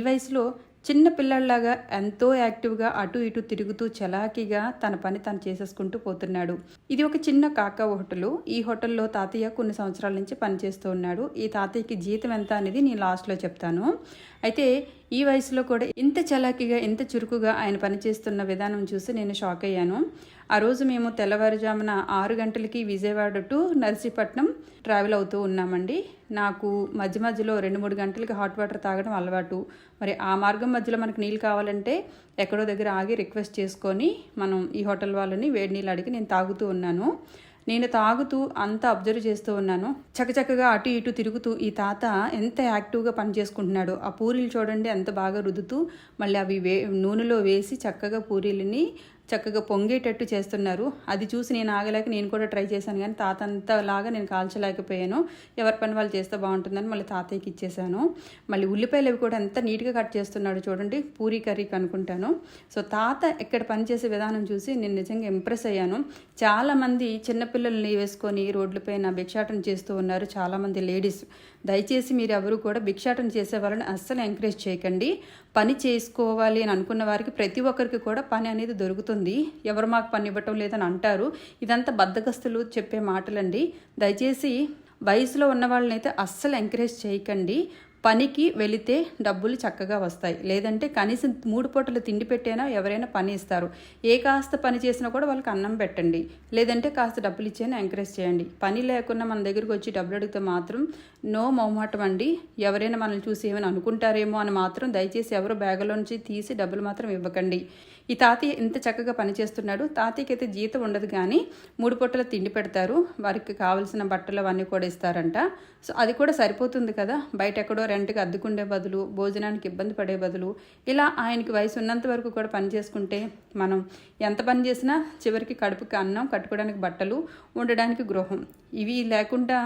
వయసులో చిన్న పిల్లల్లాగా ఎంతో యాక్టివ్గా అటు ఇటు తిరుగుతూ చలాకీగా తన పని తను చేసేసుకుంటూ పోతున్నాడు. ఇది ఒక చిన్న కాకా హోటలు. ఈ హోటల్లో తాతయ్య కొన్ని సంవత్సరాల నుంచి పనిచేస్తూ ఉన్నాడు. ఈ తాతయ్యకి జీతం ఎంత అనేది నేను లాస్ట్లో చెప్తాను. అయితే ఈ వయసులో కూడా ఇంత చలాకీగా ఇంత చురుకుగా ఆయన పనిచేస్తున్న విధానం చూసి నేను షాక్ అయ్యాను. ఆ రోజు మేము తెల్లవారుజామున 6 గంటలకి విజయవాడ టు నర్సీపట్నం ట్రావెల్ అవుతూ ఉన్నామండి. నాకు మధ్య మధ్యలో 2-3 గంటలకి హాట్ వాటర్ తాగడం అలవాటు. మరి ఆ మార్గం మధ్యలో మనకు నీళ్ళు కావాలంటే ఎక్కడో దగ్గర ఆగి రిక్వెస్ట్ చేసుకొని మనం ఈ హోటల్ వాళ్ళని వేడి నీళ్ళు అడిగి నేను తాగుతూ ఉన్నాను. నేను తాగుతూ అంతా అబ్జర్వ్ చేస్తూ ఉన్నాను. చక్కచక్కగా అటు ఇటు తిరుగుతూ ఈ తాత ఎంత యాక్టివ్గా పని చేసుకుంటున్నాడు. ఆ పూరీలు చూడండి ఎంత బాగా రుద్దుతూ మళ్ళీ అవి నూనెలో వేసి చక్కగా పూరీలని చక్కగా పొంగేటట్టు చేస్తున్నారు. అది చూసి నేను ఆగలేక నేను కూడా ట్రై చేశాను, కానీ తాత అంతలాగా నేను కాల్చలేకపోయాను. ఎవరి పని వాళ్ళు చేస్తే బాగుంటుందని మళ్ళీ తాతయ్యకి ఇచ్చేసాను. మళ్ళీ ఉల్లిపాయలు అవి కూడా ఎంత నీట్గా కట్ చేస్తున్నాడు చూడండి, పూరీ కర్రీకి అనుకుంటాను. సో తాత ఇక్కడ పనిచేసే విధానం చూసి నేను నిజంగా ఇంప్రెస్ అయ్యాను. చాలామంది చిన్నపిల్లల్ని వేసుకొని రోడ్లపైన భిక్షాటన చేస్తూ ఉన్నారు చాలామంది లేడీస్. దయచేసి మీరు ఎవరు కూడా భిక్షాటన చేసే వాళ్ళని అస్సలు ఎంకరేజ్ చేయకండి. పని చేసుకోవాలి అని అనుకున్న వారికి ప్రతి ఒక్కరికి కూడా పని అనేది దొరుకుతుంది. ఎవరు మాకు పని ఇవ్వటం లేదని అంటారు. ఇదంతా బద్దకస్తులు చెప్పే మాటలండి. దయచేసి వయసులో ఉన్న వాళ్ళనైతే అస్సలు ఎంకరేజ్ చేయకండి. పనికి వెళితే డబ్బులు చక్కగా వస్తాయి. లేదంటే కనీసం 3 పూటలు తిండి పెట్టైనా ఎవరైనా పని ఇస్తారు. ఏ కాస్త పని చేసినా కూడా వాళ్ళకి అన్నం పెట్టండి. లేదంటే కాస్త డబ్బులు ఇచ్చేనా ఎంకరేజ్ చేయండి. పని లేకుండా మన దగ్గరికి వచ్చి డబ్బులు అడిగితే మాత్రం నో మొహమాటం అండి. ఎవరైనా మనల్ని చూసి ఏమైనా అనుకుంటారేమో అని మాత్రం దయచేసి ఎవరు బ్యాగులో నుంచి తీసి డబ్బులు మాత్రం ఇవ్వకండి. ఈ తాతయ్య ఇంత చక్కగా పనిచేస్తున్నాడు. తాతయ్యకి అయితే జీతం ఉండదు, కానీ 3 పూటల తిండి పెడతారు. వారికి కావాల్సిన బట్టలు అవన్నీ కూడా ఇస్తారంట. సో అది కూడా సరిపోతుంది కదా. బయట ఎక్కడో రెంట్కి అద్దుకుండే బదులు, భోజనానికి ఇబ్బంది పడే బదులు ఇలా ఆయనకి వయసు ఉన్నంత వరకు కూడా పని చేసుకుంటే మనం ఎంత పని చేసినా చివరికి కడుపుకి అన్నం, కట్టుకోవడానికి బట్టలు, ఉండడానికి గృహం, ఇవి లేకుండా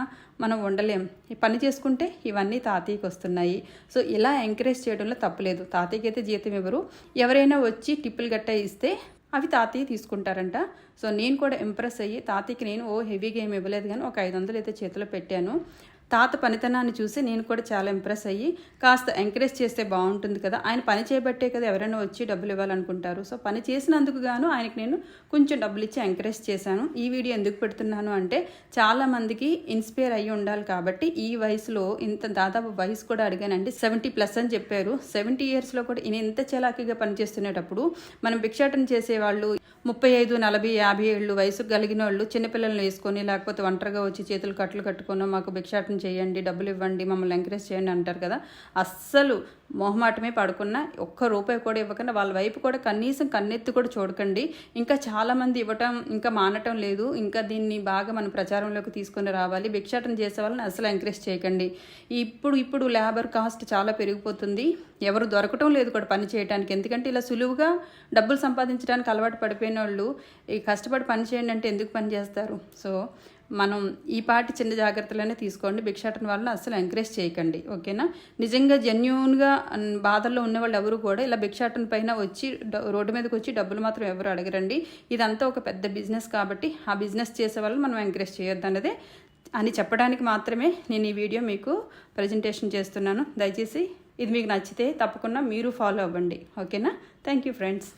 మనం ఉండలేం. ఈ పని చేసుకుంటే ఇవన్నీ తాతయ్యకి వస్తున్నాయి. సో ఇలా ఎంకరేజ్ చేయడంలో తప్పులేదు. తాతయ్యకి అయితే జీతం ఎవరు, ఎవరైనా వచ్చి టిప్పులు గట్టా ఇస్తే అవి తాతయ్య తీసుకుంటారంట. సో నేను కూడా ఇంప్రెస్ అయ్యి తాతయ్యకి నేను హెవీగా ఏమి ఇవ్వలేదు, కానీ ఒక 500 అయితే చేతిలో పెట్టాను. తాత పనితనాన్ని చూసి నేను కూడా చాలా ఇంప్రెస్ అయ్యి కాస్త ఎంకరేజ్ చేస్తే బాగుంటుంది కదా. ఆయన పని చేయబట్టే కదా ఎవరైనా వచ్చి డబ్బులు ఇవ్వాలనుకుంటారు. సో పని చేసినందుకు గాను ఆయనకి నేను కొంచెం డబ్బులు ఇచ్చి ఎంకరేజ్ చేశాను. ఈ వీడియో ఎందుకు పెడుతున్నాను అంటే చాలామందికి ఇన్స్పైర్ అయ్యి ఉండాలి కాబట్టి. ఈ వయసులో ఇంత దాదాపు వయసు కూడా అడిగానండి, 70+ అని చెప్పారు. 70 ఇయర్స్లో కూడా ఈయన ఇంత చలాకీగా పనిచేస్తున్నప్పుడు మనం భిక్షాటన చేసేవాళ్ళు 35, 40, 50 ఏళ్ళు వయసు కలిగిన వాళ్ళు చిన్నపిల్లల్ని వేసుకొని లేకపోతే ఒంటరిగా వచ్చి చేతులు కట్లు కట్టుకొని మాకు భిక్షాటన చేయండి, డబ్బులు ఇవ్వండి, మమ్మల్ని ఎంకరేజ్ చేయండి అంటారు కదా. అస్సలు మొహమాటమే పడుకున్నా ₹1 కూడా ఇవ్వకుండా వాళ్ళ వైపు కూడా కనీసం కన్నెత్తి కూడా చూడకండి. ఇంకా చాలామంది ఇవ్వటం ఇంకా మానటం లేదు. ఇంకా దీన్ని బాగా మనం ప్రచారంలోకి తీసుకొని రావాలి. భిక్షాటన చేసే వాళ్ళని అసలు ఎంకరేజ్ చేయకండి. ఇప్పుడు లేబర్ కాస్ట్ చాలా పెరిగిపోతుంది. ఎవరు దొరకటం లేదు కూడా పని చేయడానికి. ఎందుకంటే ఇలా సులువుగా డబ్బులు సంపాదించడానికి అలవాటు పడిపోయిన వాళ్ళు ఈ కష్టపడి పని చేయండి అంటే ఎందుకు పని చేస్తారు? సో మనం ఈ పాటి చిన్న జాగ్రత్తలనే తీసుకోండి. భిక్షాటన వాళ్ళని అస్సలు ఎంకరేజ్ చేయకండి, ఓకేనా. నిజంగా జెన్యూన్గా బాధల్లో ఉన్నవాళ్ళు ఎవరు కూడా ఇలా భిక్షాటన పైన వచ్చి రోడ్డు మీదకి వచ్చి డబ్బులు మాత్రం ఎవరు అడగరండి. ఇదంతా ఒక పెద్ద బిజినెస్ కాబట్టి ఆ బిజినెస్ చేసే వాళ్ళని మనం ఎంకరేజ్ చేయొద్దు అన్నదే అని చెప్పడానికి మాత్రమే నేను ఈ వీడియో మీకు ప్రజెంటేషన్ చేస్తున్నాను. దయచేసి ఇది మీకు నచ్చితే తప్పకుండా మీరు ఫాలో అవ్వండి, ఓకేనా. Thank you friends.